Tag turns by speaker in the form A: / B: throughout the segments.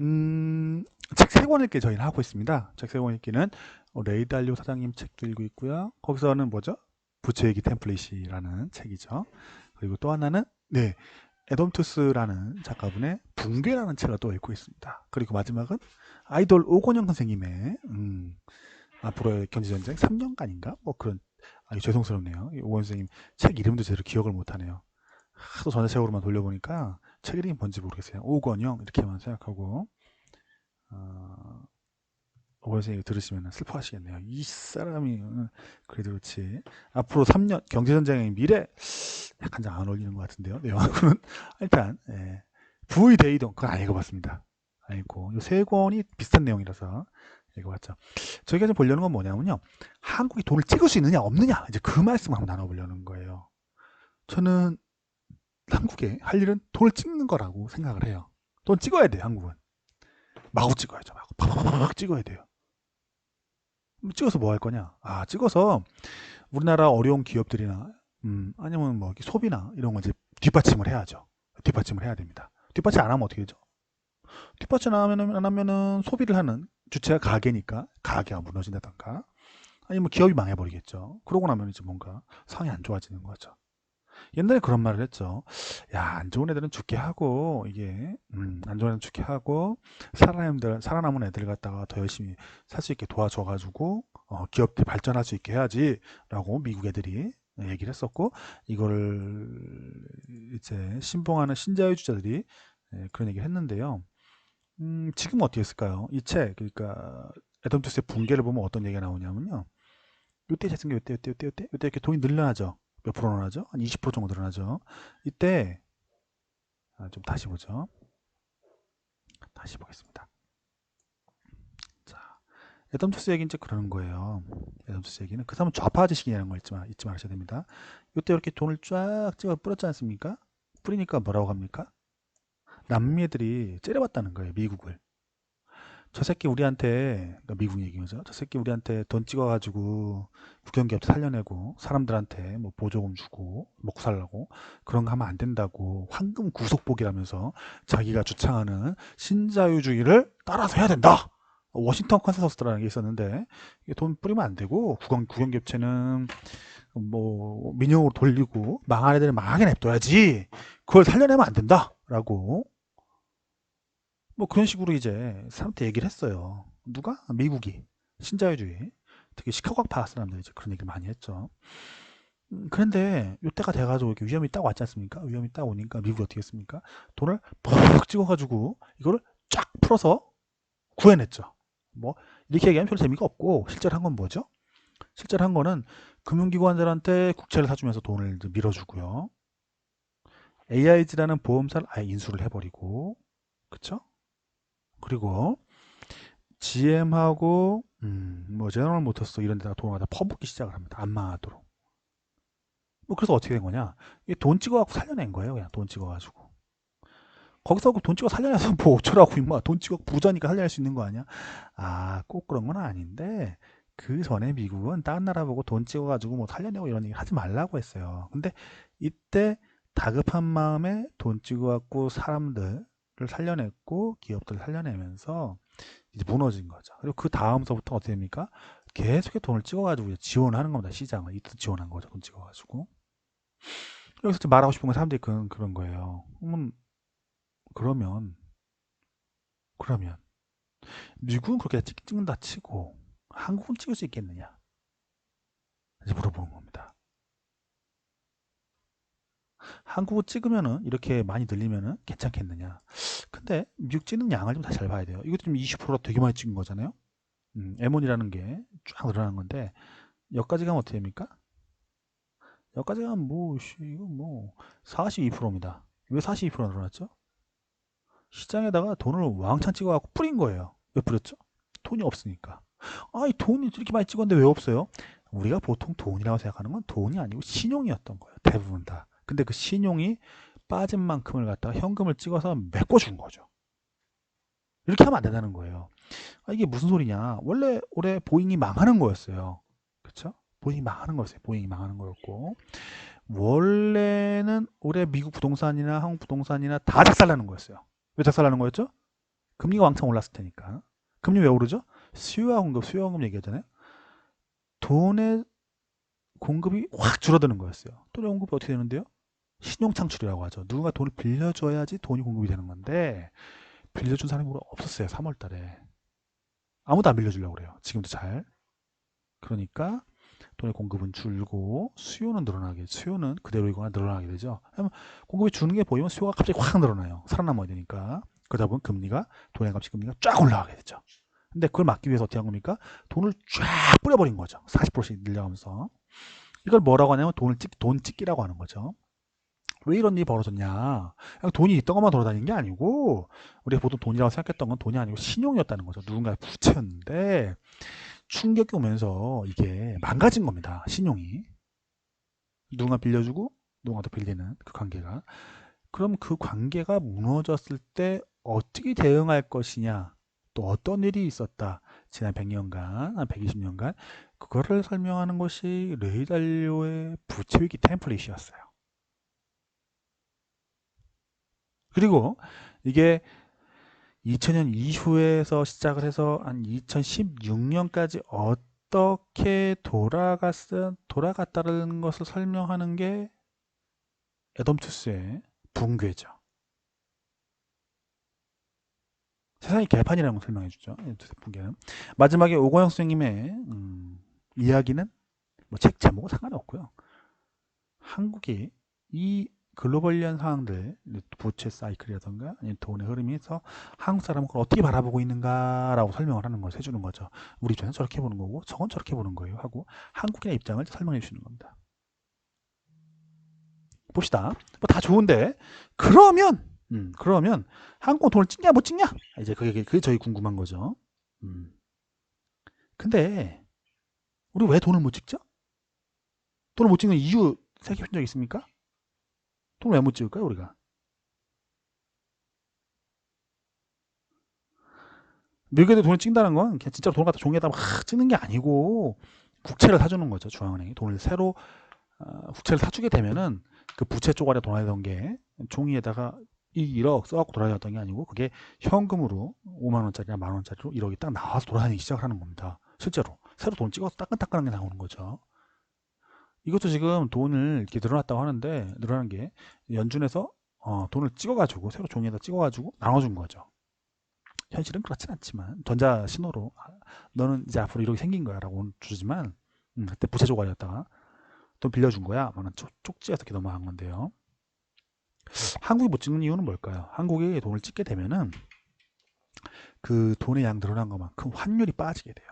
A: 음, 책 3권 읽기 저희는 하고 있습니다. 책 3권 읽기는 레이 달리오 사장님 책도 읽고 있고요. 거기서는 뭐죠? 부채얘기 템플릿이라는 책이죠. 그리고 또 하나는 네, 애덤 투스라는 작가분의 붕괴라는 책을 또 읽고 있습니다. 그리고 마지막은 아이돌 오건영 선생님의 앞으로의 경제전쟁 3년간인가? 뭐 그런 죄송스럽네요. 오건영 선생님 책 이름도 제대로 기억을 못하네요. 하도 전자책으로만 돌려보니까 책 이름이 뭔지 모르겠어요. 오건영 이렇게만 생각하고 오건영 선생님 들으시면 슬퍼하시겠네요. 이 사람이 그래도 그렇지 앞으로 3년 경제전쟁의 미래 약간 좀 안 어울리는 것 같은데요. 내용하고는 일단 부의 대이동 그건 안 읽어봤습니다. 안 읽고 이 세 권이 비슷한 내용이라서 읽어봤죠. 저희가 좀 보려는 건 뭐냐면요. 한국이 돈을 찍을 수 있느냐 없느냐 이제 그 말씀을 한번 나눠보려는 거예요. 저는 한국에 할 일은 돈을 찍는 거라고 생각을 해요. 돈 찍어야 돼요, 한국은. 마구 찍어야죠, 마구. 팍팍팍 찍어야 돼요. 찍어서 뭐 할 거냐? 찍어서 우리나라 어려운 기업들이나, 아니면 뭐 소비나 이런 거 이제 뒷받침을 해야죠. 뒷받침을 해야 됩니다. 뒷받침 안 하면 어떻게 되죠? 뒷받침 안 하면은 소비를 하는 주체가 가게니까 가게가 무너진다던가 아니면 기업이 망해버리겠죠. 그러고 나면 이제 뭔가 상황이 안 좋아지는 거죠. 옛날에 그런 말을 했죠. 야, 안 좋은 애들은 죽게 하고, 이게, 안 좋은 애들은 죽게 하고, 살아남은 애들 갖다가 더 열심히 살 수 있게 도와줘가지고, 기업들 발전할 수 있게 해야지, 라고 미국 애들이 얘기를 했었고, 이거를 이제 신봉하는 신자유주자들이 그런 얘기를 했는데요. 지금 어떻게 했을까요? 이 책, 그러니까, 애덤 투스의 붕괴를 보면 어떤 얘기가 나오냐면요. 요때 재승계 요때 이렇게 돈이 늘어나죠. 몇 프로 늘어나죠? 한 20% 정도 늘어나죠. 이때 좀 다시 보죠. 다시 보겠습니다. 자, 애덤투스 얘기는 이제 그러는 거예요. 애덤투스 얘기는 그 사람은 좌파 지식이라는 걸 잊지 마셔야 됩니다. 이때 이렇게 돈을 쫙 찍어 뿌렸지 않습니까? 뿌리니까 뭐라고 합니까? 남미애들이 째려봤다는 거예요. 미국을. 저 새끼 우리한테, 그러니까 미국 얘기죠. 저 새끼 우리한테 돈 찍어가지고 국영기업 살려내고 사람들한테 뭐 보조금 주고 먹고 살라고 그런 거 하면 안 된다고 황금 구속복이라면서 자기가 주창하는 신자유주의를 따라서 해야 된다. 워싱턴 컨센서스라는 게 있었는데 이게 돈 뿌리면 안 되고 국영기업체는 뭐 민영으로 돌리고 망한 애들은 망하게 냅둬야지 그걸 살려내면 안 된다라고 뭐 그런 식으로 이제 사람한테 얘기를 했어요. 누가? 미국이. 신자유주의. 특히 시카고파 사람들이 이제 그런 얘기를 많이 했죠. 그런데 요때가 돼가지고 이렇게 위험이 딱 왔지 않습니까? 위험이 딱 오니까 미국이 어떻게 했습니까? 돈을 퍽 찍어가지고 이거를 쫙 풀어서 구해냈죠. 뭐 이렇게 얘기하면 별 재미가 없고 실제로 한 건 뭐죠? 실제로 한 거는 금융기관들한테 국채를 사주면서 돈을 이제 밀어주고요. AIG라는 보험사를 아예 인수를 해버리고 그쵸? 그리고 GM하고 뭐 제너럴 모터스 이런 데다가 돈을 갖다 퍼붓기 시작을 합니다. 안 망하도록. 뭐 그래서 어떻게 된 거냐? 이게 돈 찍어갖고 살려낸 거예요. 그냥 돈 찍어가지고. 거기서 돈 찍어 살려내서 뭐 어쩌라고 임마. 돈 찍어 부자니까 살려낼 수 있는 거 아니야? 꼭 그런 건 아닌데 그 전에 미국은 다른 나라 보고 돈 찍어가지고 뭐 살려내고 이런 얘기 하지 말라고 했어요. 근데 이때 다급한 마음에 돈 찍어갖고 사람들을 살려냈고 기업들을 살려내면서 이제 무너진 거죠. 그리고 그 다음서부터 어떻게 됩니까? 계속 돈을 찍어가지고 지원하는 겁니다. 시장을 이때 지원한 거죠. 돈 찍어가지고 여기서 말하고 싶은 건 사람들이 그런 거예요. 그러면 그러면 미국은 그렇게 찍는다 치고 한국은 찍을 수 있겠느냐? 이제 물어보는 겁니다. 한국을 찍으면은 이렇게 많이 늘리면은 괜찮겠느냐? 근데 미국 찍는 양을 좀 다시 잘 봐야 돼요. 이것도 좀 20%가 되게 많이 찍은 거잖아요. M1이라는 게 쫙 늘어난 건데 여기까지 가면 어떻게 됩니까? 여기까지 가면 뭐 이거 뭐 42%입니다. 왜 42% 늘어났죠? 시장에다가 돈을 왕창 찍어갖고 뿌린 거예요. 왜 뿌렸죠? 돈이 없으니까. 이 돈이 이렇게 많이 찍었는데 왜 없어요? 우리가 보통 돈이라고 생각하는 건 돈이 아니고 신용이었던 거예요. 대부분 다. 근데 그 신용이 빠진 만큼을 갖다가 현금을 찍어서 메꿔준 거죠. 이렇게 하면 안 된다는 거예요. 이게 무슨 소리냐? 원래 올해 보잉이 망하는 거였어요. 그쵸? 보잉이 망하는 거였어요. 보잉이 망하는 거였고. 원래는 올해 미국 부동산이나 한국 부동산이나 다 작살나는 거였어요. 왜 작살나는 거였죠? 금리가 왕창 올랐을 테니까. 금리 왜 오르죠? 수요와 공급, 수요와 공급 얘기하잖아요. 돈의 공급이 확 줄어드는 거였어요. 돈의 공급이 어떻게 되는데요? 신용 창출이라고 하죠. 누군가 돈을 빌려줘야지 돈이 공급이 되는 건데 빌려준 사람이 없었어요. 3월 달에. 아무도 안 빌려주려고 그래요. 지금도 잘. 그러니까 돈의 공급은 줄고 수요는 늘어나게, 수요는 그대로이거나 늘어나게 되죠. 그러면 공급이 주는 게 보이면 수요가 갑자기 확 늘어나요. 살아남아야 되니까. 그러다 보면 금리가, 돈의 값이 금리가 쫙 올라가게 되죠. 근데 그걸 막기 위해서 어떻게 한 겁니까? 돈을 쫙 뿌려버린 거죠. 40%씩 늘려가면서. 이걸 뭐라고 하냐면 돈 찍기라고 하는 거죠. 왜 이런 일이 벌어졌냐? 그냥 돈이 있던 것만 돌아다니는 게 아니고 우리가 보통 돈이라고 생각했던 건 돈이 아니고 신용이었다는 거죠. 누군가의 부채였는데 충격이 오면서 이게 망가진 겁니다. 신용이. 누군가 빌려주고 누군가 또 빌리는 그 관계가. 그럼 그 관계가 무너졌을 때 어떻게 대응할 것이냐? 또 어떤 일이 있었다. 지난 100년간, 한 120년간 그거를 설명하는 것이 레이 달리오의 부채위기 템플릿이었어요. 그리고 이게 2000년 이후에서 시작을 해서 한 2016년까지 어떻게 돌아갔다는 것을 설명하는 게 애덤 투스의 붕괴죠. 세상이 개판이라는 걸 설명해 주죠. 애덤 투스의 붕괴는. 마지막에 오고영 선생님의 이야기는 뭐 책 제목은 상관없고요. 한국이 이 글로벌리한 상황들, 부채 사이클이라던가 아니면 돈의 흐름에서 한국 사람은 그걸 어떻게 바라보고 있는가라고 설명을 하는 것을 해주는 거죠. 우리 입장에서 저렇게 보는 거고 저건 저렇게 보는 거예요 하고 한국인의 입장을 설명해 주시는 겁니다. 봅시다. 뭐 다 좋은데 그러면 한국은 돈을 찍냐 못 찍냐? 이제 그게 저희 궁금한 거죠. 근데 우리 왜 돈을 못 찍죠? 돈을 못 찍는 이유 생각해 본 적 있습니까? 돈을 왜 못 찍을까요 우리가? 미국에도 돈을 찍는다는 건 그냥 진짜로 돈을 갖다 종이에다 막 찍는 게 아니고 국채를 사주는 거죠. 중앙은행이 돈을 새로 국채를 사주게 되면은 그 부채 쪼가리에 돌아다니던 게 종이에다가 이 1억 써갖고 돌아다녔던 게 아니고 그게 현금으로 5만 원짜리나 만 원짜리로 1억이 딱 나와서 돌아다니기 시작하는 겁니다. 실제로 새로 돈 찍어서 따끈따끈한 게 나오는 거죠. 이것도 지금 돈을 이렇게 늘어났다고 하는데 늘어난 게 연준에서 돈을 찍어가지고 새로 종이에다 찍어가지고 나눠준 거죠. 현실은 그렇진 않지만 전자 신호로 너는 이제 앞으로 이렇게 생긴 거야 라고 주지만 그때 부채 조각이었다가 돈 빌려준 거야 아마는 쪽지에서 이렇게 넘어간 건데요. 한국이 못 찍는 이유는 뭘까요? 한국이 돈을 찍게 되면은 그 돈의 양 늘어난 것만큼 환율이 빠지게 돼요.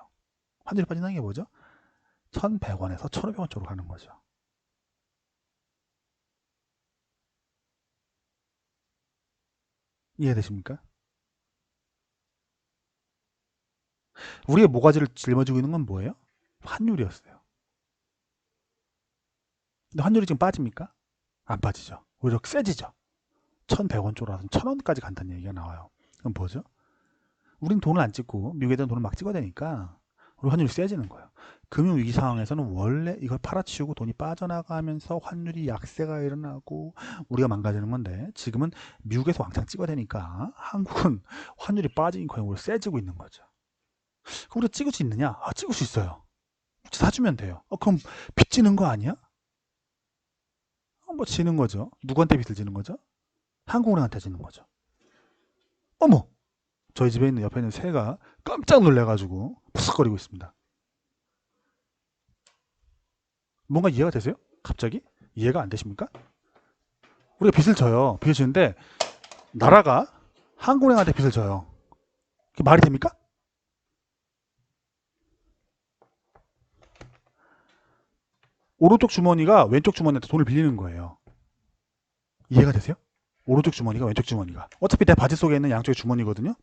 A: 환율이 빠진다는 게 뭐죠? 1100원에서 1500원 쪽으로 가는 거죠. 이해되십니까? 우리의 모가지를 짊어지고 있는 건 뭐예요? 환율이었어요. 근데 환율이 지금 빠집니까? 안 빠지죠. 오히려 세지죠. 1100원 쪽으로 가서 1000원까지 간다는 얘기가 나와요. 그럼 뭐죠? 우린 돈을 안 찍고 미국에다 돈을 막 찍어야 되니까 우리 환율이 세지는 거예요. 금융위기 상황에서는 원래 이걸 팔아치우고 돈이 빠져나가면서 환율이 약세가 일어나고 우리가 망가지는 건데 지금은 미국에서 왕창 찍어야 되니까 한국은 환율이 빠지긴 거의 오히려 세지고 있는 거죠. 그럼 우리가 찍을 수 있느냐? 찍을 수 있어요. 사주면 돼요. 그럼 빚 지는 거 아니야? 뭐 지는 거죠. 누구한테 빚을 지는 거죠? 한국은행한테 지는 거죠. 어머! 저희 집에 있는 옆에 있는 새가 깜짝 놀래가지고 푸석거리고 있습니다. 뭔가 이해가 되세요? 갑자기? 이해가 안 되십니까? 우리가 빚을 져요. 빚을 지는데 나라가 한국은행한테 빚을 져요. 그게 말이 됩니까? 오른쪽 주머니가 왼쪽 주머니한테 돈을 빌리는 거예요. 이해가 되세요? 오른쪽 주머니가 왼쪽 주머니가. 어차피 내 바지 속에 있는 양쪽의 주머니거든요.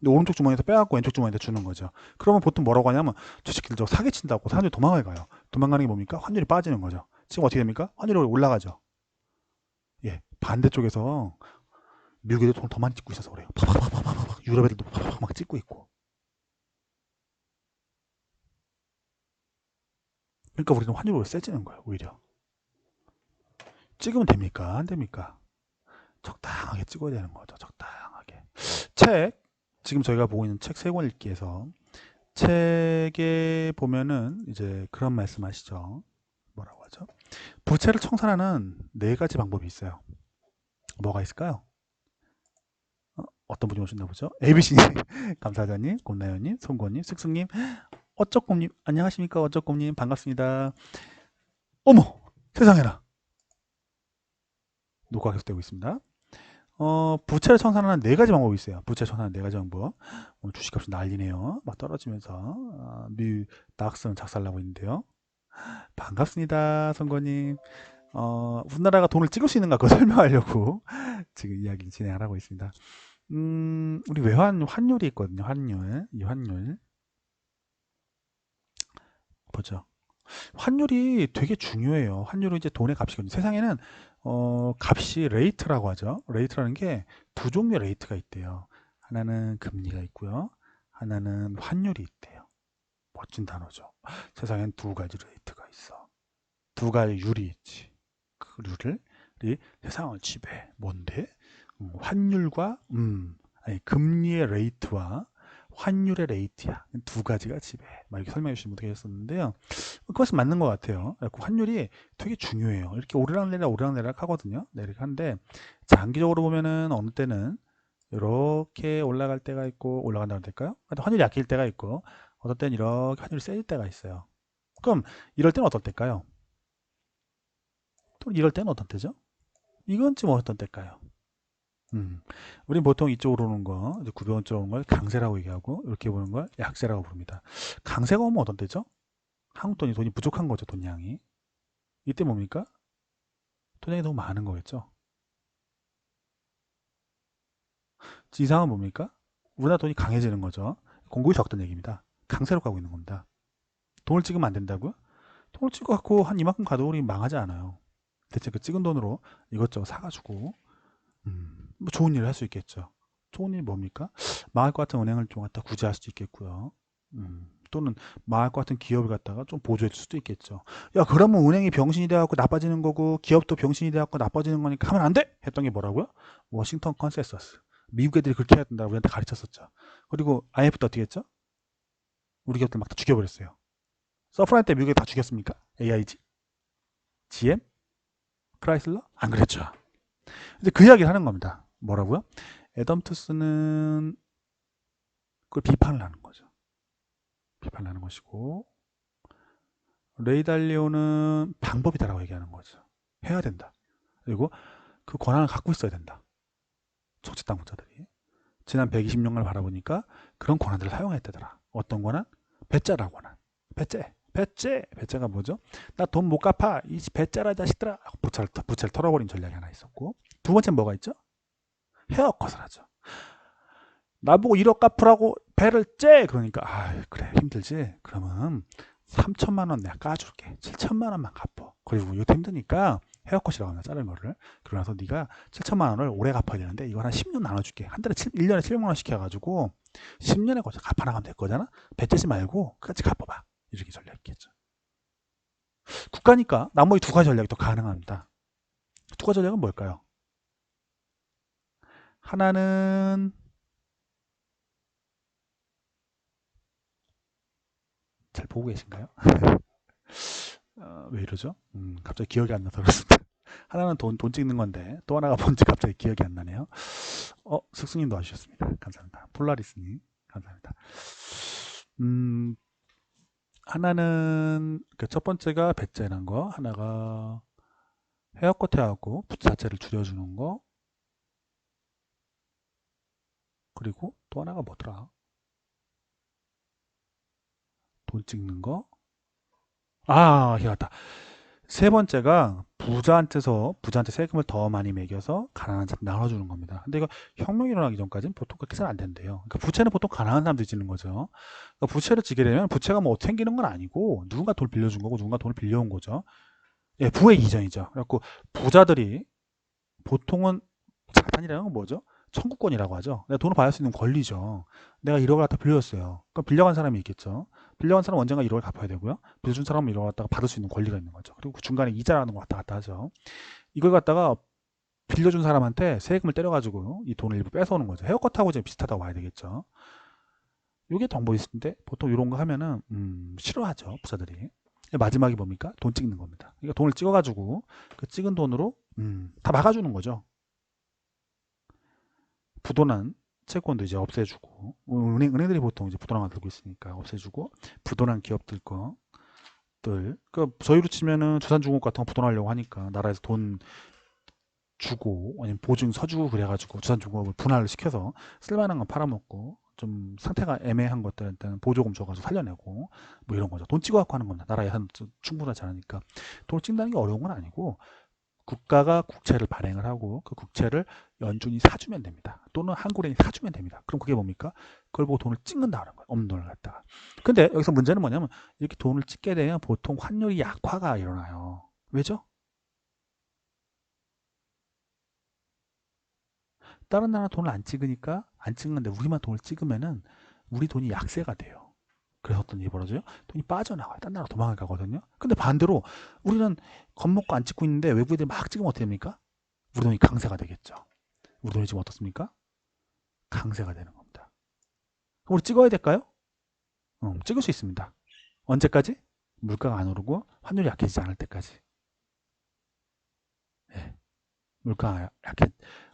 A: 근데 오른쪽 주머니에서 빼갖고 왼쪽 주머니한테 주는 거죠. 그러면 보통 뭐라고 하냐면 저 새끼들 저 사기친다고 사람들이 도망을 가요. 도망가는 게 뭡니까? 환율이 빠지는 거죠. 지금 어떻게 됩니까? 환율이 올라가죠. 예, 반대쪽에서 미국 애들 돈을 더 많이 찍고 있어서 그래요. 팍팍팍팍팍 유럽 애들도 팍팍팍 막 찍고 있고. 그러니까 우리는 환율이 세지는 거예요. 오히려. 찍으면 됩니까? 안 됩니까? 적당하게 찍어야 되는 거죠. 적당하게. 책 지금 저희가 보고 있는 책 세 권 읽기에서 책에 보면은 이제 그런 말씀 하시죠. 뭐라고 하죠? 부채를 청산하는 네 가지 방법이 있어요. 뭐가 있을까요? 어떤 분이 오셨나 보죠? ABC님, 감사자님, 곰나연님, 송건님, 숙숙님, 어쩌꼼님, 안녕하십니까? 어쩌꼼님, 반갑습니다. 어머! 세상에나! 녹화가 계속되고 있습니다. 부채를 청산하는 네 가지 방법이 있어요. 부채 청산하는 네 가지 방법. 오늘 주식값이 난리네요. 막 떨어지면서 낙스는 작살나고 있는데요. 반갑습니다, 선거님. 우리나라가 돈을 찍을 수 있는가 그거 설명하려고 지금 이야기 진행을 하고 있습니다. 우리 환율이 있거든요. 이 환율 보죠. 환율이 되게 중요해요. 환율은 이제 돈의 값이거든요. 세상에는 값이 레이트라고 하죠. 레이트라는 게 두 종류의 레이트가 있대요. 하나는 금리가 있고요. 하나는 환율이 있대요. 멋진 단어죠. 세상엔 두 가지 레이트가 있어. 두 가지 율이 있지. 그 율이 세상을 지배해. 뭔데? 환율과 아니 금리의 레이트와 환율의 레이트야. 두 가지가 지배해. 막 이렇게 설명해 주시면 되겠었는데요. 그것은 맞는 것 같아요. 환율이 되게 중요해요. 이렇게 오르락내리락 하거든요. 이렇게 하는데 장기적으로 보면은 어느 때는 이렇게 올라갈 때가 있고 올라간다고 될까요? 환율이 약해질 때가 있고 어떤 때는 이렇게 환율이 세질 때가 있어요. 그럼 이럴 때는 어떤 때일까요? 또 이럴 때는 어떤 때죠? 이건 지금 어떤 때일까요? 우린 보통 이쪽으로 오는 거, 이제 900원짜리 오는 걸 강세라고 얘기하고, 이렇게 보는 걸 약세라고 부릅니다. 강세가 오면 어떤 때죠? 한국 돈이 부족한 거죠, 돈 양이. 이때 뭡니까? 돈 양이 너무 많은 거겠죠. 이상은 뭡니까? 우리나라 돈이 강해지는 거죠. 공급이 적다는 얘기입니다. 강세로 가고 있는 겁니다. 돈을 찍으면 안 된다고요? 돈을 찍어갖고 한 이만큼 가도 우리 망하지 않아요. 대체 그 찍은 돈으로 이것저것 사가지고 뭐 좋은 일을 할 수 있겠죠. 좋은 일이 뭡니까? 망할 것 같은 은행을 좀 갖다 구제할 수도 있겠고요. 또는 망할 것 같은 기업을 갖다가 좀 보조해 줄 수도 있겠죠. 야, 그러면 은행이 병신이 돼갖고 나빠지는 거고 기업도 병신이 돼갖고 나빠지는 거니까 하면 안 돼! 했던 게 뭐라고요? 워싱턴 컨센서스. 미국 애들이 그렇게 해야 된다고 우리한테 가르쳤었죠. 그리고 IMF도 어떻게 했죠? 우리 기업들 막 다 죽여버렸어요. 서프라임 때 미국에 다 죽였습니까? AIG? GM? 크라이슬러? 안 그랬죠. 이제 그 이야기를 하는 겁니다. 뭐라고요? 애덤 투스는 그걸 비판을 하는 거죠. 비판을 하는 것이고 레이 달리오는 방법이다라고 얘기하는 거죠. 해야 된다. 그리고 그 권한을 갖고 있어야 된다. 정치당국자들이. 지난 120년간을 바라보니까 그런 권한들을 사용했다더라. 어떤 권한? 배짜라고 권한. 배째가 뭐죠? 나 돈 못 갚아. 이 배짜라 자식들아. 부채를 털어버린 전략이 하나 있었고 두 번째는 뭐가 있죠? 헤어컷을 하죠. 나보고 1억 갚으라고 배를 째! 그러니까 그래 힘들지? 그러면 3천만 원 내가 까줄게. 7천만 원만 갚어. 그리고 이것도 힘드니까 헤어컷이라고 합니다. 자른 거를. 그러고 나서 네가 7천만 원을 오래 갚아야 되는데 이거 한 10년 나눠줄게. 한 달에 1년에 700만 원씩 해가지고 10년에 거쳐 갚아나가면 될 거잖아. 배 째지 말고 끝까지 갚아봐. 이렇게 전략이 있겠죠. 국가니까 나머지 두 가지 전략이 더 가능합니다. 두 가지 전략은 뭘까요? 하나는 잘 보고 계신가요? 왜 이러죠? 갑자기 기억이 안 나서 그렇습니다. 하나는 돈 찍는 건데 또 하나가 뭔지 갑자기 기억이 안 나네요. 숙수님도 와주셨습니다. 감사합니다. 폴라리스님 감사합니다. 하나는 그 첫 번째가 배째라는 거, 하나가 헤어컷 해갖고 부츠 자체를 줄여주는 거, 그리고 또 하나가 뭐더라? 돈 찍는 거. 기억났다. 세 번째가 부자한테 세금을 더 많이 매겨서 가난한 사람 나눠주는 겁니다. 근데 이거 혁명이 일어나기 전까지는 보통 그렇게 해서는 안 된대요. 그러니까 부채는 보통 가난한 사람들이 지는 거죠. 그러니까 부채를 지게 되면 부채가 뭐 생기는 건 아니고 누군가 돈을 빌려준 거고 누군가 돈을 빌려온 거죠. 예, 부의 이전이죠. 그래갖고 부자들이 보통은 자산이라는 건 뭐죠? 청구권이라고 하죠. 내가 돈을 받을 수 있는 권리죠. 내가 1억을 갖다 빌렸어요. 그럼 빌려간 사람이 있겠죠. 빌려간 사람은 언젠가 1억을 갚아야 되고요. 빌려준 사람은 1억을 갖다가 받을 수 있는 권리가 있는 거죠. 그리고 그 중간에 이자라는 거 왔다 갔다 하죠. 이걸 갖다가 빌려준 사람한테 세금을 때려가지고 이 돈을 일부 뺏어오는 거죠. 헤어컷하고 좀 비슷하다고 봐야 되겠죠. 요게 방법이 있는데 보통 이런 거 하면은 싫어하죠, 부자들이. 마지막이 뭡니까? 돈 찍는 겁니다. 그러니까 돈을 찍어가지고 그 찍은 돈으로 다 막아주는 거죠. 부도난 채권도 이제 없애주고 은행들이 보통 이제 부도난을 들고 있으니까 없애주고 부도난 기업들 것들 그 저희로 치면은 주산중국 같은 거 부도나려고 하니까 나라에서 돈 주고 아니면 보증 서주고 그래가지고 주산중국을 분할을 시켜서 쓸만한 건 팔아먹고 좀 상태가 애매한 것들한테는 보조금 줘가지고 살려내고 뭐 이런 거죠. 돈 찍어갖고 하는 겁니다. 나라 예산 충분하지 않으니까 돈을 찍는다는 게 어려운 건 아니고 국가가 국채를 발행을 하고 그 국채를 연준이 사주면 됩니다. 또는 한국은행이 사주면 됩니다. 그럼 그게 뭡니까? 그걸 보고 돈을 찍는다는 거예요. 없는 돈을 갖다가. 근데 여기서 문제는 뭐냐면 이렇게 돈을 찍게 되면 보통 환율이 약화가 일어나요. 왜죠? 다른 나라 돈을 안 찍으니까 안 찍는데 우리만 돈을 찍으면은 우리 돈이 약세가 돼요. 그래서 어떤 일이 벌어져요? 돈이 빠져나가요. 딴 나라로 도망을 가거든요. 근데 반대로 우리는 겁먹고 안 찍고 있는데 외국 애들이 막 찍으면 어떻게 됩니까? 우리 돈이 강세가 되겠죠. 우리 돈이 지금 어떻습니까? 강세가 되는 겁니다. 그럼 우리 찍어야 될까요? 찍을 수 있습니다. 언제까지? 물가가 안 오르고 환율이 약해지지 않을 때까지. 네.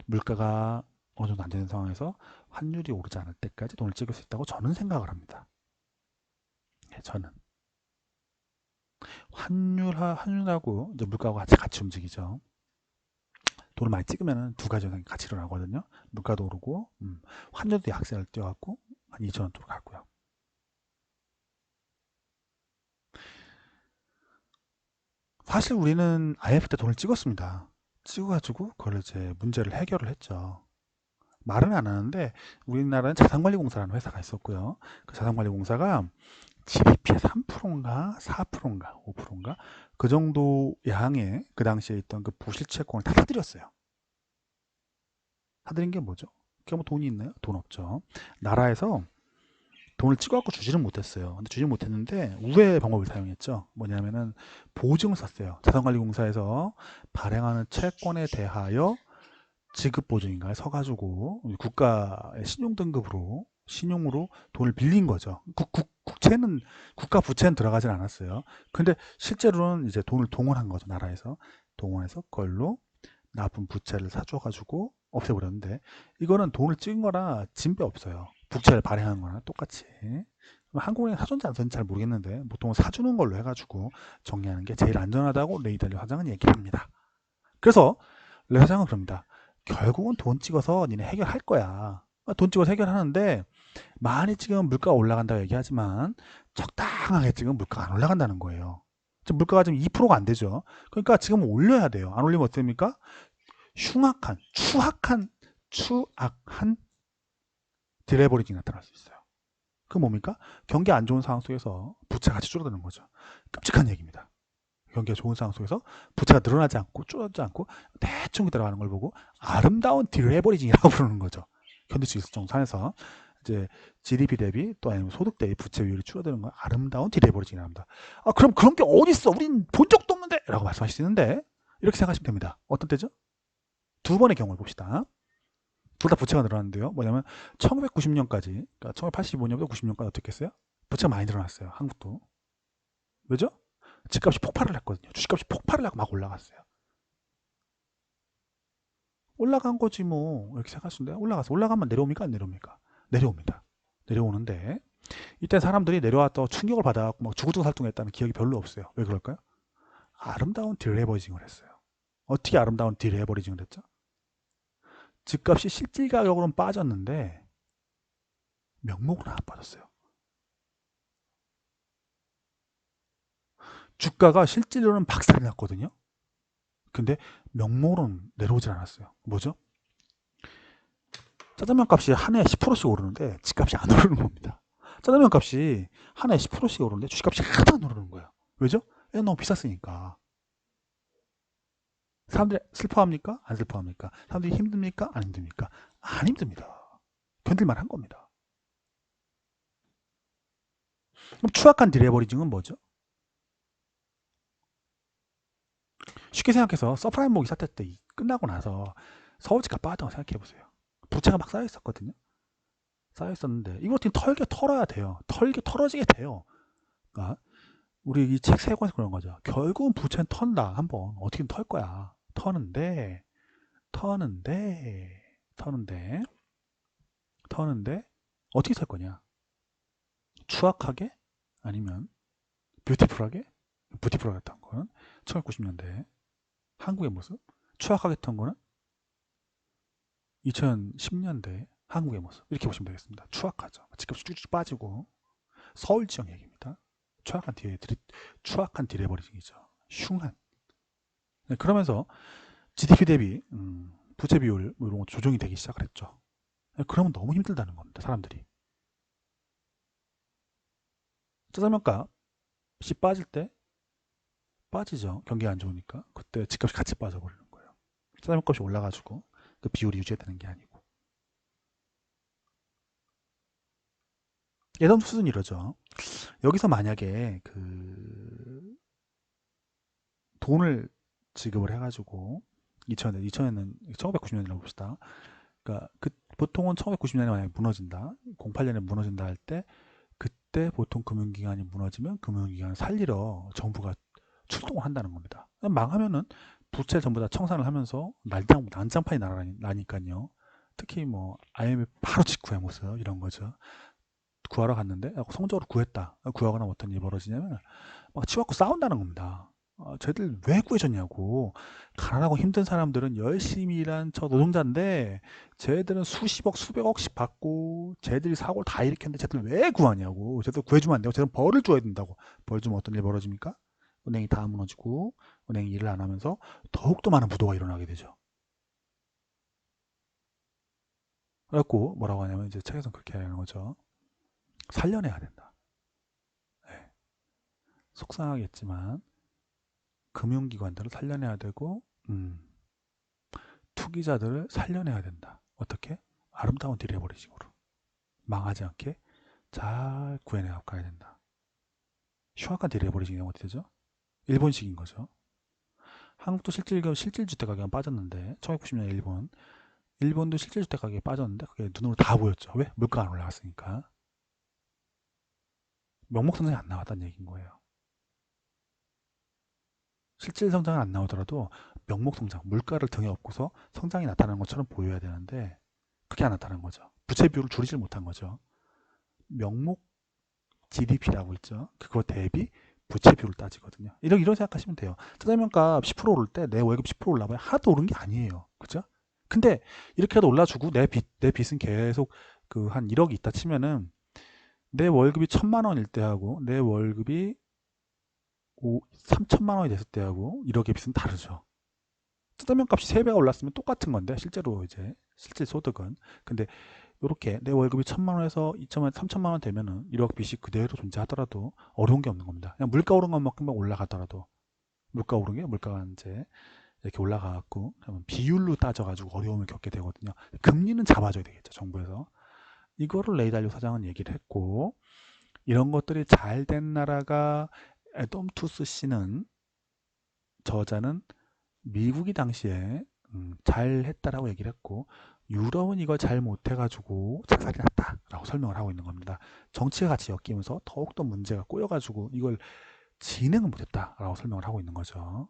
A: 물가가 어느 정도 안 되는 상황에서 환율이 오르지 않을 때까지 돈을 찍을 수 있다고 저는 생각을 합니다. 네, 저는. 환율하고 이제 물가하고 같이 움직이죠. 돈을 많이 찍으면 두 가지 현상이 같이 일어나거든요. 물가도 오르고, 환율도 약세를 띄어갖고, 한 2,000원 쪽으로 갔고요. 사실 우리는 IMF 때 돈을 찍었습니다. 찍어가지고, 그걸 이제 문제를 해결을 했죠. 말은 안 하는데, 우리나라는 자산관리공사라는 회사가 있었고요. 그 자산관리공사가 GDP의 3%인가 4%인가 5%인가 그 정도 양의 그 당시에 있던 그 부실채권을 다 사들였어요. 사들인 게 뭐죠? 그게 뭐 돈이 있나요? 돈 없죠. 나라에서 돈을 찍어갖고 주지는 못했어요. 근데 주지 못했는데 우회의 방법을 사용했죠. 뭐냐면은 보증을 썼어요. 자산관리공사에서 발행하는 채권에 대하여 지급보증인가요? 서가지고 국가의 신용으로 돈을 빌린 거죠. 국채는 국가 부채는 들어가진 않았어요. 근데 실제로는 이제 돈을 동원한 거죠. 나라에서 동원해서 그걸로 나쁜 부채를 사줘가지고 없애버렸는데 이거는 돈을 찍은 거라 진배 없어요. 부채를 발행한 거나 똑같이. 한국은행 사줬는지 안 사줬는지 잘 모르겠는데 보통 사주는 걸로 해가지고 정리하는 게 제일 안전하다고 레이달리 화장은 얘기를 합니다. 그래서 레 회장은 그럽니다. 결국은 돈 찍어서 니네 해결할 거야. 돈 찍어서 해결하는데 많이 찍으면 물가가 올라간다고 얘기하지만 적당하게 찍으면 물가가 안 올라간다는 거예요. 지금 물가가 지금 2%가 안 되죠. 그러니까 지금 올려야 돼요. 안 올리면 어떻게 됩니까? 추악한 디레버리징이 나타날 수 있어요. 그 뭡니까? 경기 안 좋은 상황 속에서 부채가 같이 줄어드는 거죠. 끔찍한 얘기입니다. 경기가 좋은 상황 속에서 부채가 늘어나지 않고 줄어들지 않고 대충 들어가는 걸 보고 아름다운 디레버리징이라고 부르는 거죠. 견딜 수 있을 정도 선에서 이제 GDP 대비 또 아니면 소득 대비 부채 비율이 줄어드는 건 아름다운 디레버리징이라고 합니다. 아, 그럼 그런 게 어디 있어? 우린 본 적도 없는데 라고 말씀하실 수 있는데 이렇게 생각하시면 됩니다. 어떤 때죠? 두 번의 경우를 봅시다. 둘 다 부채가 늘어났는데요. 뭐냐면 1990년까지, 그러니까 1985년부터 90년까지 어떻게 했어요? 부채가 많이 늘어났어요. 한국도. 왜죠? 집값이 폭발을 했거든요. 주식값이 폭발을 하고 막 올라갔어요. 올라간 거지 뭐 이렇게 생각하시는데 올라가면 내려옵니까 안 내려옵니까? 내려옵니다. 내려오는데 이때 사람들이 내려왔다고 충격을 받아갖고 막 주구장살동했다는 기억이 별로 없어요. 왜 그럴까요? 아름다운 딜레버리징을 했어요. 어떻게 아름다운 딜레버리징을 했죠? 집값이 실질 가격으로는 빠졌는데 명목으로는 안 빠졌어요. 주가가 실질로는 박살이 났거든요. 근데 명목으로는 내려오질 않았어요. 뭐죠? 짜장면 값이 한 해에 10%씩 오르는데 집값이 안 오르는 겁니다. 짜장면 값이 한 해에 10%씩 오르는데 주식값이 하나도 안 오르는 거예요. 왜죠? 너무 비쌌으니까. 사람들이 슬퍼합니까? 안 슬퍼합니까? 사람들이 힘듭니까? 안 힘듭니까? 안 힘듭니다. 견딜만 한 겁니다. 그럼 추악한 디레버리징은 뭐죠? 쉽게 생각해서 서프라임 모기 사태 때 끝나고 나서 서울집값 빠졌다고 생각해 보세요. 부채가 막 쌓여 있었거든요. 쌓여 있었는데 이거 어떻게 털게 털어야 돼요. 털게 털어지게 돼요. 그러니까 우리 이 책 세 권에서 그런 거죠. 결국은 부채는 턴다. 한번 어떻게든 털 거야. 터는데 터는데 터는데 터는데 어떻게 털 거냐? 추악하게 아니면 뷰티풀하게? 뷰티풀하게 턴 거는 1990년대 한국의 모습, 추악하게 턴 거는 2010년대 한국의 모습 이렇게 보시면 되겠습니다. 추악하죠. 집값이 쭉쭉 빠지고 서울 지역 얘기입니다. 추악한 디레버리징이죠. 흉한. 네, 그러면서 GDP 대비 부채 비율 뭐 이런 거 조정이 되기 시작을 했죠. 네, 그러면 너무 힘들다는 겁니다. 사람들이. 짜장면값이 빠질 때 빠지죠. 경기가 안 좋으니까. 그때 집값이 같이 빠져버리는 거예요. 짜장면값이 올라가지고 그 비율이 유지되는 게 아니고. 예전 수준이 이러죠. 여기서 만약에 그 돈을 지급을 해가지고 2000년은 1990년이라고 봅시다. 그러니까 보통은 1990년에 만약에 무너진다, 08년에 무너진다 할 때 그때 보통 금융기관이 무너지면 금융기관을 살리러 정부가 출동을 한다는 겁니다. 망하면은 부채 전부 다 청산을 하면서 난장판이 나니까요. 특히 뭐 IMF 바로 직후의 모습 이런 거죠. 구하러 갔는데 성적으로 구했다. 구하고 나면 어떤 일이 벌어지냐면 막 치고받고 싸운다는 겁니다. 쟤들 왜 구해줬냐고. 가난하고 힘든 사람들은 열심히 일한 저 노동자인데 쟤들은 수십억 수백억씩 받고 쟤들이 사고를 다 일으켰는데 쟤들 왜 구하냐고. 쟤들 구해주면 안 되고 쟤들 벌을 줘야 된다고. 벌 주면 어떤 일이 벌어집니까? 은행이 다 무너지고 은행이 일을 안 하면서 더욱더 많은 부도가 일어나게 되죠. 그래갖고 뭐라고 하냐면 이제 책에서는 그렇게 하는 거죠. 살려내야 된다. 네. 속상하겠지만 금융기관들을 살려내야 되고 투기자들을 살려내야 된다. 어떻게? 아름다운 디레버리징으로 망하지 않게 잘 구해내고 가야 된다. 흉악한 디레버리징이 어떻게 되죠? 일본식인 거죠. 한국도 실질주택 가격은 빠졌는데 1990년 일본도 실질주택 가격이 빠졌는데 그게 눈으로 다 보였죠. 왜? 물가가 안 올라갔으니까. 명목성장이 안 나왔다는 얘기인 거예요. 실질 성장은 안 나오더라도 명목성장, 물가를 등에 업고서 성장이 나타나는 것처럼 보여야 되는데 그게 안 나타난 거죠. 부채 비율을 줄이질 못한 거죠. 명목 GDP라고 있죠. 그거 대비 부채 비율을 따지거든요. 이런 생각하시면 돼요. 짜장면값 10% 오를 때 내 월급 10% 올라봐야 하나도 오른 게 아니에요. 그죠? 근데 이렇게라도 올라주고 내 빚은 계속 그 한 1억이 있다 치면은 내 월급이 1,000만 원일 때하고 내 월급이 3천만 원이 됐을 때하고 1억의 빚은 다르죠. 짜장면 값이 3배가 올랐으면 똑같은 건데 실제로 이제 실질 소득은 근데 이렇게 내 월급이 1,000만 원에서 2천만 3천만 원 되면은 1억 빚이 그대로 존재하더라도 어려운 게 없는 겁니다. 그냥 물가 오른 것만큼만 올라가더라도 물가 오른 게 물가가 이제 이렇게 올라가갖고 비율로 따져가지고 어려움을 겪게 되거든요. 금리는 잡아줘야 되겠죠 정부에서. 이거를 레이달리오 사장은 얘기를 했고 이런 것들이 잘 된 나라가 에돔투스 씨는 저자는 미국이 당시에 잘했다라고 얘기를 했고 유럽은 이걸 잘 못해가지고 작살이 났다라고 설명을 하고 있는 겁니다. 정치가 같이 엮이면서 더욱더 문제가 꼬여가지고 이걸 진행을 못했다라고 설명을 하고 있는 거죠.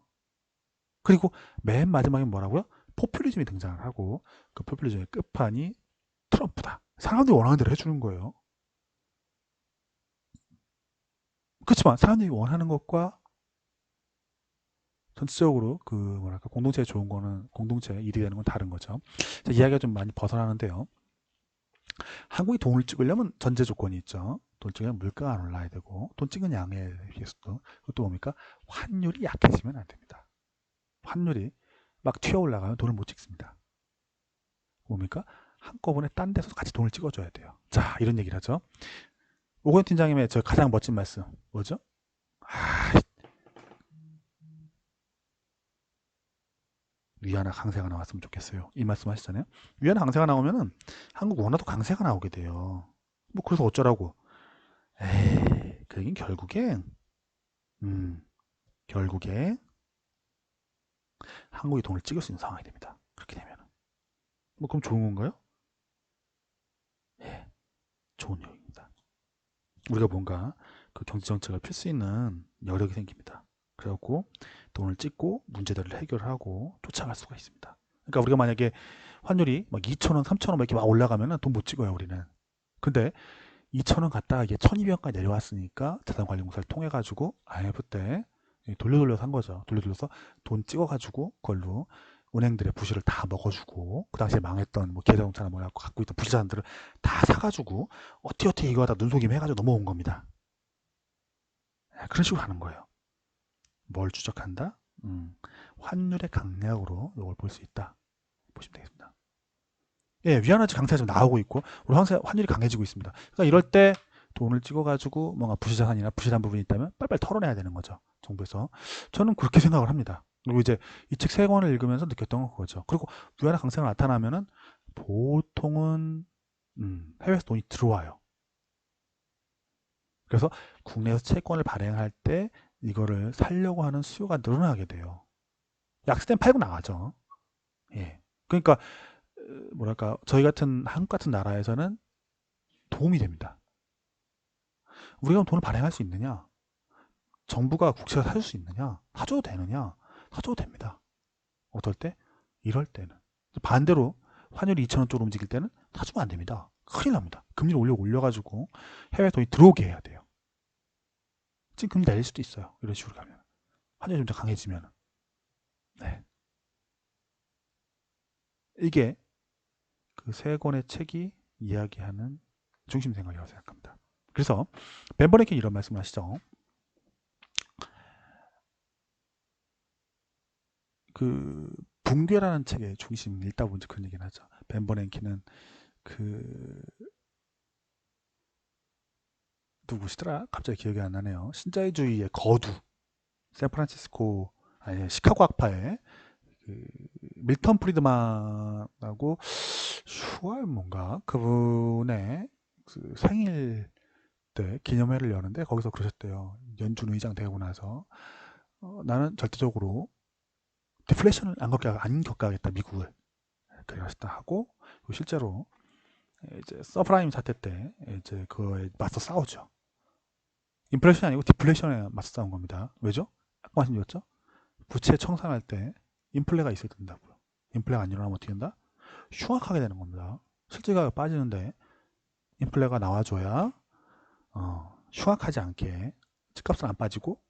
A: 그리고 맨 마지막에 뭐라고요? 포퓰리즘이 등장을 하고 그 포퓰리즘의 끝판이 트럼프다. 사람들이 원하는 대로 해주는 거예요. 그렇지만 사람들이 원하는 것과 전체적으로 그 뭐랄까 공동체에 좋은 거는 공동체에 일이 되는 건 다른 거죠. 자, 이야기가 좀 많이 벗어나는데요. 한국이 돈을 찍으려면 전제 조건이 있죠. 돈 찍으려면 물가가 안 올라야 되고 돈 찍은 양에 비해서도 그것도 뭡니까? 환율이 약해지면 안 됩니다. 환율이 막 튀어 올라가면 돈을 못 찍습니다. 뭡니까? 한꺼번에 딴 데서 같이 돈을 찍어줘야 돼요. 자, 이런 얘기를 하죠. 오건 팀장님의 저 가장 멋진 말씀 뭐죠? 아, 위안화 강세가 나왔으면 좋겠어요. 이 말씀 하시잖아요. 위안화 강세가 나오면은 한국 원화도 강세가 나오게 돼요. 뭐 그래서 어쩌라고? 에이, 그긴 결국엔 음, 결국에 한국이 돈을 찍을 수 있는 상황이 됩니다. 그렇게 되면 뭐 그럼 좋은 건가요? 예, 좋은 요인입니다. 우리가 뭔가 그 경제 정책을 펼 수 있는 여력이 생깁니다. 그래갖고 돈을 찍고 문제들을 해결하고 쫓아갈 수가 있습니다. 그러니까 우리가 만약에 환율이 막 2,000원, 3,000원 이렇게 막 올라가면은 돈 못 찍어요, 우리는. 근데 2,000원 갔다가 이게 1,200원까지 내려왔으니까 자산관리공사를 통해 가지고 IMF 때 돌려서 한 거죠. 돌려서 돈 찍어가지고 그걸로 은행들의 부실을 다 먹어주고 그 당시에 망했던 뭐 기아자동차나 뭐야 갖고 있던 부실자산들을 다 사가지고 어떻게 이거 하다 눈속임 해가지고 넘어온 겁니다. 그런 식으로 하는 거예요. 뭘 추적한다? 환율의 강약으로 이걸 볼 수 있다. 보시면 되겠습니다. 예, 위안화지 강세가 좀 나오고 있고 우리 환율이 강해지고 있습니다. 그러니까 이럴 때 돈을 찍어가지고 뭔가 부실자산이나 부실한 부분이 있다면 빨리빨리 털어내야 되는 거죠. 정부에서. 저는 그렇게 생각을 합니다. 그리고 이제 이 책 세 권을 읽으면서 느꼈던 건 그거죠. 그리고 위안화 강세가 나타나면은 보통은 해외에서 돈이 들어와요. 그래서 국내에서 채권을 발행할 때 이거를 살려고 하는 수요가 늘어나게 돼요. 약세된 팔고 나가죠. 예. 그러니까 뭐랄까 저희 같은 한국 같은 나라에서는 도움이 됩니다. 우리가 돈을 발행할 수 있느냐? 정부가 국채를 사줄 수 있느냐? 사줘도 되느냐? 사줘도 됩니다. 어떨 때? 이럴 때는. 반대로 환율이 2,000원 쪽으로 움직일 때는 사주면 안 됩니다. 큰일 납니다. 금리를 올려가지고 해외 돈이 들어오게 해야 돼요. 지금 금리 내릴 수도 있어요. 이런 식으로 가면. 환율이 좀 더 강해지면. 네. 이게 그 세 권의 책이 이야기하는 중심 생각이라고 생각합니다. 그래서 벤 버랭킨 이런 말씀을 하시죠. 그 붕괴라는 책의 중심 읽다 보니 그런 얘기를 하죠. 벤 버랭킨은 그 누구시더라? 갑자기 기억이 안 나네요. 신자유주의의 거두 샌프란시스코 아니 시카고 학파의 그 밀턴 프리드만하고 슈알 뭔가 그분의 그 생일 때 기념회를 여는데 거기서 그러셨대요. 연준 의장 되고 나서 나는 절대적으로 디플레이션을 안 겪어야겠다 미국을 그러셨다 하고 실제로 이제 서프라임 사태 때 이제 그거에 맞서 싸우죠. 인플레이션이 아니고 디플레이션에 맞서 싸운 겁니다. 왜죠? 아까 말씀드렸죠? 부채 청산할 때 인플레가 있어야 된다고요. 인플레가 안 일어나면 어떻게 된다? 흉악하게 되는 겁니다. 실질가가 빠지는데 인플레가 나와줘야 흉악하지 않게 집값은 안 빠지고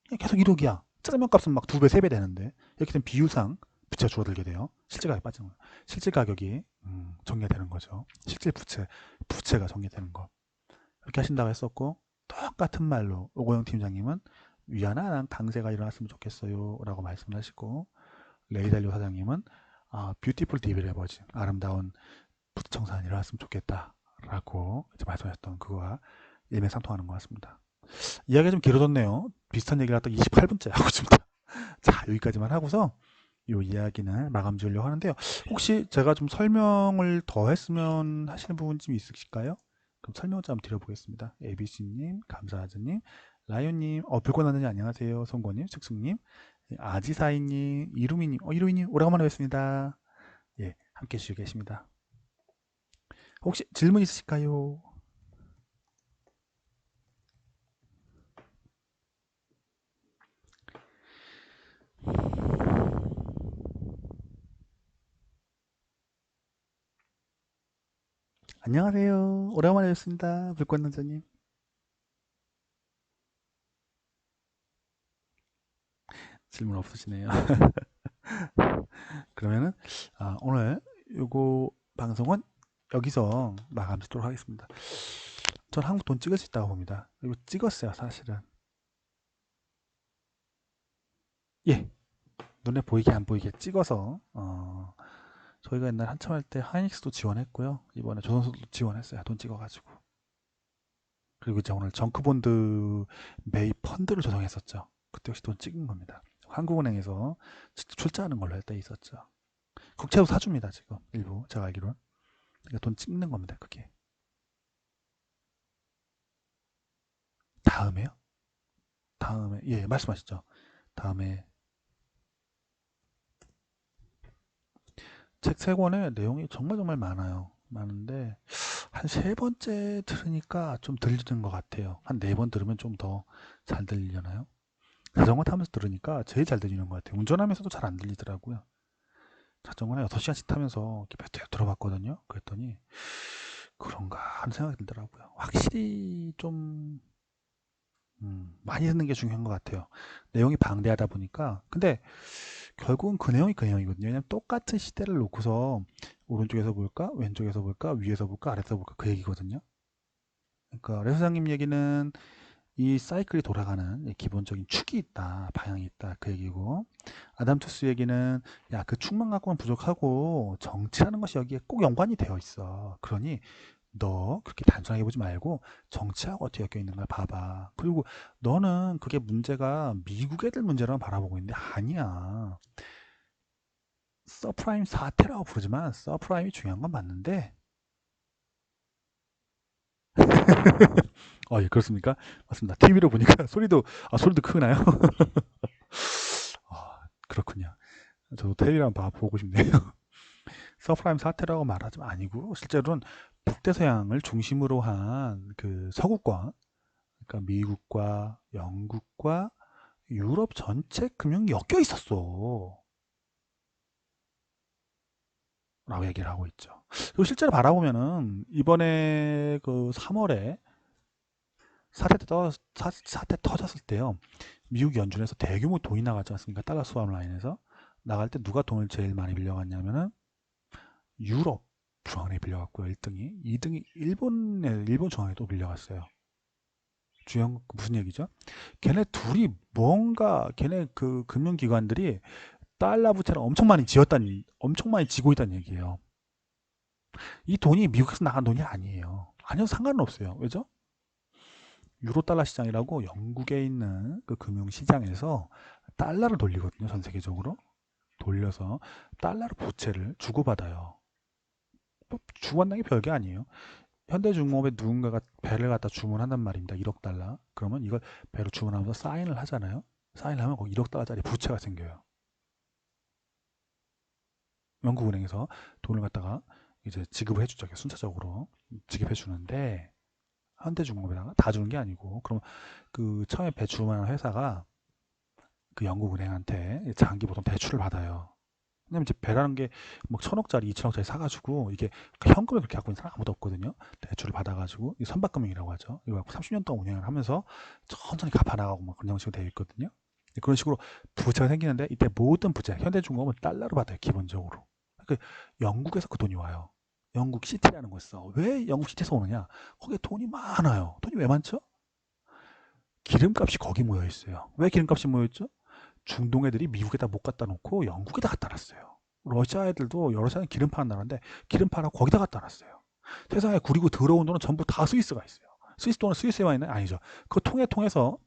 A: 그냥 계속 1억이야. 짜장면 값은 막 2배, 3배 되는데 이렇게 되면 비유상 부채가 줄어들게 돼요. 실질 가격이 빠지는 거예요. 실질 가격이 정리되는 거죠. 실질 부채가 정리되는 거. 이렇게 하신다고 했었고 똑같은 말로 오고영 팀장님은 위안화랑 강세가 일어났으면 좋겠어요 라고 말씀을 하시고 레이달리오 사장님은 뷰티풀 디벨레버지 아름다운 부채청산이 일어났으면 좋겠다 라고 이제 말씀하셨던 그거와 일맥상통하는 것 같습니다. 이야기가 좀 길어졌네요. 비슷한 얘기를 또 28분째 하고 있습니다. 자, 여기까지만 하고서 이 이야기는 마감 지으려고 하는데요. 혹시 제가 좀 설명을 더 했으면 하시는 부분 좀 있으실까요? 그럼 설명 좀 드려보겠습니다. ABC님, 감사하즈님, 라이온님, 불꽃나느님 안녕하세요. 송건님, 숙숙님, 아지사이님, 이루미님, 이루미님 오래간만에 뵙습니다. 예, 함께 해주시고 계십니다. 혹시 질문 있으실까요? 안녕하세요. 오래간만에 뵙습니다. 불꽃남자님. 질문 없으시네요. 그러면은 오늘 요거 방송은 여기서 마감 짓도록 하겠습니다. 전 한국 돈 찍을 수 있다고 봅니다. 이거 찍었어요, 사실은. 예, 눈에 보이게 안 보이게 찍어서 저희가 옛날 한참 할 때 하이닉스도 지원했고요. 이번에 조선소도 지원했어요. 돈 찍어가지고. 그리고 이제 오늘 정크본드 매입 펀드를 조성했었죠. 그때 역시 돈 찍은 겁니다. 한국은행에서 직접 출자하는 걸로 할 때 있었죠. 국채도 사줍니다, 지금 일부 제가 알기로는. 그러니까 돈 찍는 겁니다, 그게. 다음에요? 다음에 예 말씀하시죠. 다음에 책 세 권에 내용이 정말 정말 많아요. 많은데 한 세 번째 들으니까 좀 들리는 것 같아요. 한 네 번 들으면 좀 더 잘 들리려나요? 자전거 타면서 들으니까 제일 잘 들리는 것 같아요. 운전하면서도 잘 안 들리더라고요. 자전거는 6시간씩 타면서 이렇게 몇 회 들어봤거든요. 그랬더니 그런가 하는 생각이 들더라고요. 확실히 좀 많이 듣는 게 중요한 것 같아요. 내용이 방대하다 보니까. 근데 결국은 그 내용이거든요. 왜냐면 똑같은 시대를 놓고서 오른쪽에서 볼까, 왼쪽에서 볼까, 위에서 볼까, 아래에서 볼까 그 얘기거든요. 그러니까 레 소장님 얘기는 이 사이클이 돌아가는 기본적인 축이 있다, 방향이 있다 그 얘기고, 아담 투스 얘기는 야 그 축만 갖고는 부족하고 정치라는 것이 여기에 꼭 연관이 되어 있어. 그러니 너 그렇게 단순하게 보지 말고 정치하고 어떻게 엮여 있는 걸 봐봐. 그리고 너는 그게 문제가 미국 애들 문제라고 바라보고 있는데 아니야. 서프라임 사태라고 부르지만 서프라임이 중요한 건 맞는데 예, 그렇습니까? 맞습니다. TV로 보니까 소리도 크게 나요. 그렇군요. 저도 테레비랑 보고 싶네요. 서프라임 사태라고 말하지만 아니고 실제로는 북대서양을 중심으로 한 그 서구권, 그러니까 미국과 영국과 유럽 전체 금융이 엮여 있었어. 라고 얘기를 하고 있죠. 그리고 실제로 바라보면은 이번에 그 3월에 사태 터졌을 때요. 미국 연준에서 대규모 돈이 나갔지 않습니까? 달러 수합 라인에서. 나갈 때 누가 돈을 제일 많이 빌려갔냐면은 유럽 중앙에 빌려갔고요. 1등이. 2등이 일본 중앙에 또 빌려갔어요. 주영 무슨 얘기죠? 걔네 그 금융기관들이 달러 부채를 엄청 많이 지고 있다는 얘기예요. 이 돈이 미국에서 나간 돈이 아니에요. 아니요, 상관은 없어요. 왜죠? 유로 달러 시장이라고 영국에 있는 그 금융 시장에서 달러를 돌리거든요. 전 세계적으로 돌려서 달러로 부채를 주고받아요. 뭐 주고받는 게 별게 아니에요. 현대중공업에 누군가가 배를 갖다 주문한단 말입니다. 1억 달러. 그러면 이걸 배로 주문하면서 사인을 하잖아요. 사인을 하면 거기 1억 달러짜리 부채가 생겨요. 영국은행에서 돈을 갖다가 이제 지급을 해주죠. 순차적으로 지급해 주는데 현대중공업에다가 다 주는 게 아니고, 그럼 그 처음에 배출만 회사가 그 영국은행한테 장기 보통 대출을 받아요. 왜냐면 이제 배라는 게 뭐 1,000억짜리, 2,000억짜리 사가지고 이게 현금을 그렇게 갖고 있는 사람 아무도 없거든요. 대출을 받아가지고 이 선박금융이라고 하죠. 이거 갖고 30년 동안 운영을 하면서 천천히 갚아나가고 막 그런 식으로 되어 있거든요. 그런 식으로 부채가 생기는데 이때 모든 부채, 현대중공업은 달러로 받아요. 기본적으로. 그 영국에서 그 돈이 와요. 영국 시티라는 곳에서. 왜 영국 시티에서 오느냐? 거기에 돈이 많아요. 돈이 왜 많죠? 기름값이 거기 모여 있어요. 왜 기름값이 모였죠? 중동 애들이 미국에다 못 갖다 놓고 영국에다 갖다 놨어요. 러시아 애들도 러시아는 기름 파는 나라인데 기름 파라고 거기다 갖다 놨어요. 세상에 구리고 들어온 돈은 전부 다 스위스가 있어요. 스위스 돈은 스위스에만 있는 아니죠. 그 통해서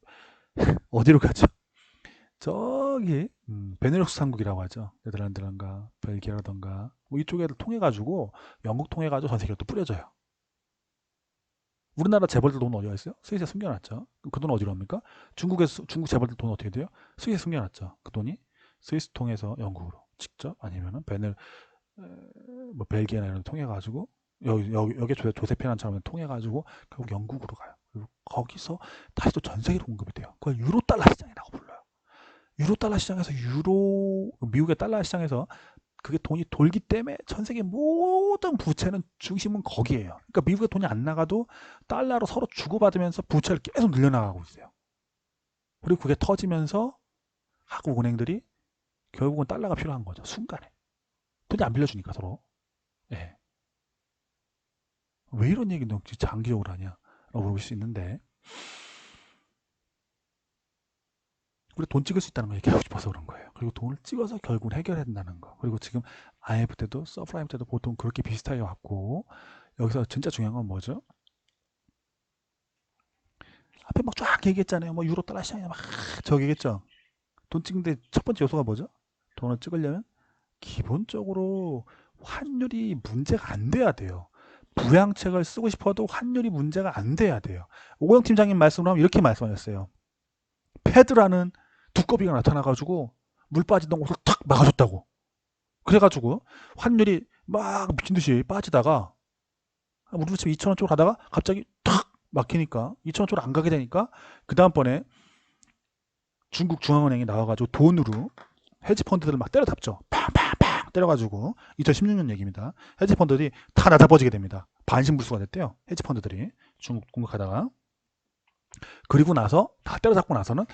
A: 어디로 가죠? 저기 베네룩스 삼국이라고 하죠. 네덜란드란가 벨기에라던가 뭐 이쪽 애들 통해 가지고 영국 통해 가지고 전 세계로 또 뿌려져요. 우리나라 재벌들 돈 어디 가 있어요? 스위스에 숨겨놨죠. 그 돈 어디로 합니까? 중국 재벌들 돈 어떻게 돼요? 스위스에 숨겨놨죠. 그 돈이 스위스 통해서 영국으로 직접 아니면은 뭐 벨기에나 이런 데 통해 가지고 여기 조세피난처럼 통해 가지고 결국 영국으로 가요. 그리고 거기서 다시 또 전 세계로 공급이 돼요. 그걸 유로 달러 시장이라고 불러요. 유로 달러 시장에서 미국의 달러 시장에서 그게 돈이 돌기 때문에 전 세계 모든 부채는 중심은 거기에요. 그러니까 미국에 돈이 안 나가도 달러로 서로 주고받으면서 부채를 계속 늘려나가고 있어요. 그리고 그게 터지면서 한국 은행들이 결국은 달러가 필요한 거죠. 순간에. 돈이 안 빌려주니까 서로. 예. 왜 이런 얘기는 장기적으로 하냐? 라고 물어볼 수 있는데, 우리 돈 찍을 수 있다는 걸 얘기하고 싶어서 그런 거예요. 그리고 돈을 찍어서 결국은 해결해야 된다는 거. 그리고 지금 IMF 때도 서프라임 때도 보통 그렇게 비슷하게 왔고, 여기서 진짜 중요한 건 뭐죠? 앞에 막 쫙 얘기했잖아요. 뭐 유로 달러 시장에 막 저기 얘기했죠. 돈 찍는데 첫 번째 요소가 뭐죠? 돈을 찍으려면 기본적으로 환율이 문제가 안 돼야 돼요. 부양책을 쓰고 싶어도 환율이 문제가 안 돼야 돼요. 오영 팀장님 말씀으로 하면 이렇게 말씀하셨어요. 패드라는 두꺼비가 나타나가지고 물 빠지던 곳을 탁 막아줬다고. 그래가지고 환율이 막 미친 듯이 빠지다가 우리 집 2,000원 쪽으로 가다가 갑자기 탁 막히니까 2,000원 쪽으로 안 가게 되니까 그 다음번에 중국 중앙은행이 나와가지고 돈으로 헤지펀드들을 막 때려잡죠. 팡팡팡 때려가지고 2016년 얘기입니다. 헤지펀드들이 다 낮아버지게 됩니다. 반신불수가 됐대요. 헤지펀드들이 중국 공격하다가. 그리고 나서 다 때려잡고 나서는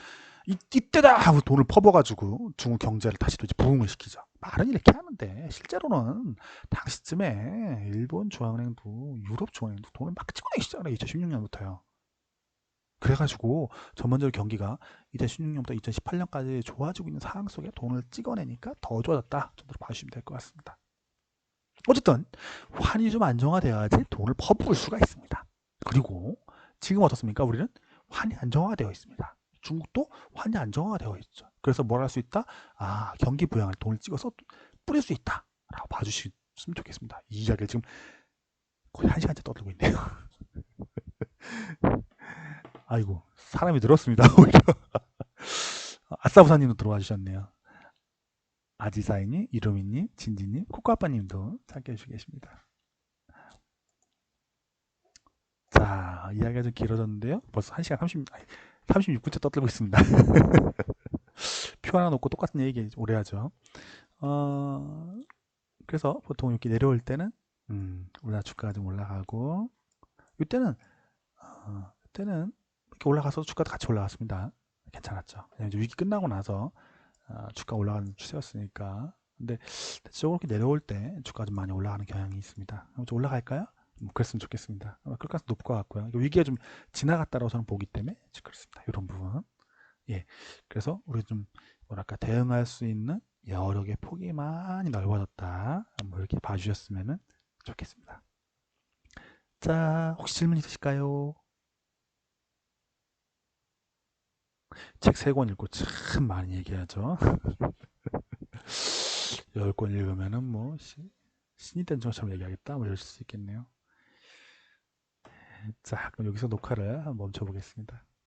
A: 이때다 하고 돈을 퍼버가지고 중국 경제를 다시 또 이제 부흥을 시키죠. 말은 이렇게 하는데 실제로는 당시쯤에 일본 중앙은행도 유럽 중앙은행도 돈을 막 찍어내기 시작해요. 2016년부터요. 그래가지고 전반적으로 경기가 2016년부터 2018년까지 좋아지고 있는 상황 속에 돈을 찍어내니까 더 좋아졌다 정도로 봐주시면 될 것 같습니다. 어쨌든 환이 좀 안정화되어야지 돈을 퍼부을 수가 있습니다. 그리고 지금 어떻습니까? 우리는 환이 안정화되어 있습니다. 중국도 환이 안정화가 되어 있죠. 그래서 뭘 할 수 있다? 아, 경기 부양을 돈을 찍어서 뿌릴 수 있다. 라고 봐주시면 좋겠습니다. 이 이야기를 지금 거의 1시간째 떠들고 있네요. 아이고, 사람이 늘었습니다. 오히려. 아싸부사님도 들어와 주셨네요. 아지사이님, 이루미님, 진지님, 코코아빠님도 함께 해주시고 계십니다. 자, 이야기가 좀 길어졌는데요. 벌써 1시간 36분째 떠들고 있습니다. 표 하나 놓고 똑같은 얘기 오래 하죠. 그래서 보통 이렇게 내려올 때는 우리나라 주가가 좀 올라가고 이때는 이렇게 올라가서 주가도 같이 올라갔습니다. 괜찮았죠. 이제 위기 끝나고 나서 주가 올라가는 추세였으니까. 근데 대체적으로 이렇게 내려올 때 주가가 좀 많이 올라가는 경향이 있습니다. 좀 올라갈까요? 그랬으면 좋겠습니다. 그럴 가능성 높을 것 같고요. 위기가 좀 지나갔다고 저는 보기 때문에 그렇습니다. 이런 부분. 예. 그래서 우리 좀 뭐랄까 대응할 수 있는 여력의 폭이 많이 넓어졌다. 뭐 이렇게 봐주셨으면 좋겠습니다. 자, 혹시 질문 있으실까요? 책 3권 읽고 참 많이 얘기하죠. 10권 읽으면은 뭐 신이 된 것처럼 얘기하겠다 뭐 이럴 수 있겠네요. 자, 그럼 여기서 녹화를 멈춰 보겠습니다.